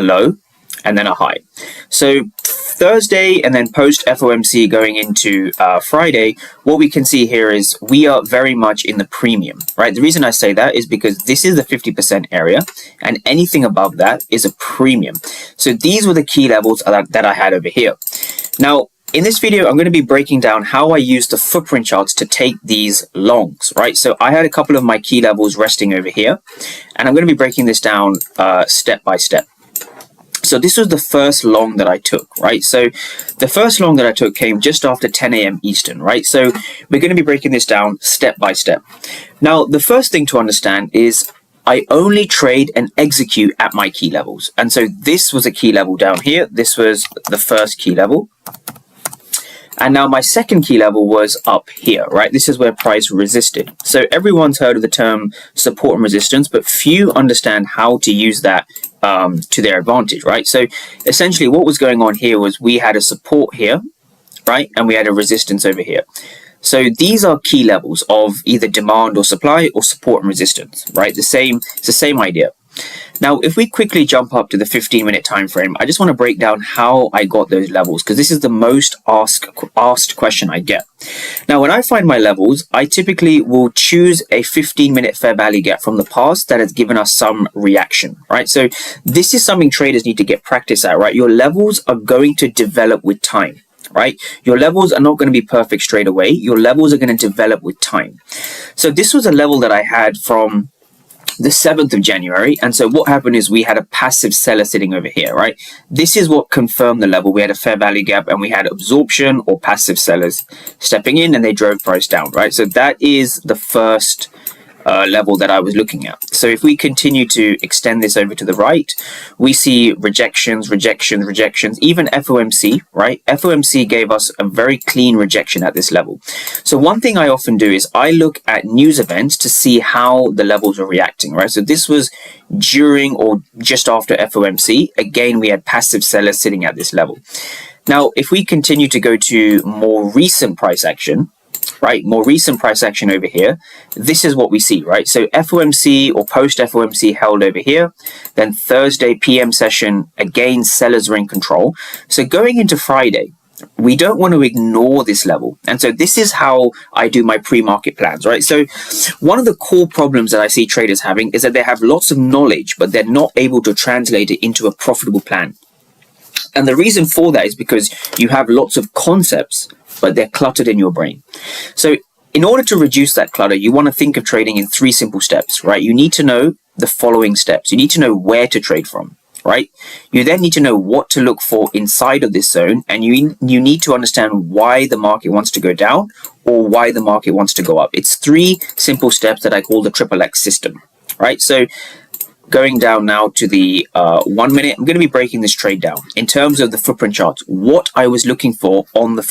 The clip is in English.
a low, and then a high. So Thursday and then post FOMC going into Friday, what we can see here is we are very much in the premium, right? The reason I say that is because this is the 50% area, and anything above that is a premium. So these were the key levels that I had over here. Now, in this video, I'm going to be breaking down how I use the footprint charts to take these longs, right? So I had a couple of my key levels resting over here, and I'm going to be breaking this down step by step. So this was the first long that I took, right? So the first long that I took came just after 10 a.m. Eastern, right? So we're going to be breaking this down step by step. Now, the first thing to understand is I only trade and execute at my key levels. And so this was a key level down here. This was the first key level. And now my second key level was up here, right? This is where price resisted. So everyone's heard of the term support and resistance, but few understand how to use that to their advantage, right? So essentially what was going on here was we had a support here, right? And we had a resistance over here. So these are key levels of either demand or supply or support and resistance, right? It's the same idea. Now, if we quickly jump up to the 15-minute time frame, I just want to break down how I got those levels, because this is the most asked question I get. Now, when I find my levels, I typically will choose a 15-minute fair value gap from the past that has given us some reaction, right? So this is something traders need to get practice at, right? Your levels are going to develop with time, right? Your levels are not going to be perfect straight away. Your levels are going to develop with time. So this was a level that I had from the 7th of January. And so what happened is we had a passive seller sitting over here, right? This is what confirmed the level. We had a fair value gap and we had absorption or passive sellers stepping in and they drove price down, right? So that is the first level that I was looking at. So if we continue to extend this over to the right, we see rejections, even FOMC, right? FOMC gave us a very clean rejection at this level. So one thing I often do is I look at news events to see how the levels are reacting, right? So this was during or just after FOMC. Again, we had passive sellers sitting at this level. Now, if we continue to go to more recent price action, right, more recent price action over here, this is what we see, right? So FOMC or post FOMC held over here, then Thursday PM session, again, sellers are in control. So going into Friday, we don't want to ignore this level. And so this is how I do my pre-market plans, right? So one of the core problems that I see traders having is that they have lots of knowledge, but they're not able to translate it into a profitable plan. And the reason for that is because you have lots of concepts, but they're cluttered in your brain. So in order to reduce that clutter, you want to think of trading in 3 simple steps, right? You need to know the following steps. You need to know where to trade from, right? You then need to know what to look for inside of this zone, and you need to understand why the market wants to go down or why the market wants to go up. It's 3 simple steps that I call the XXX system, right? So going down now to the 1 minute, I'm going to be breaking this trade down in terms of the footprint charts, what I was looking for on the footprint.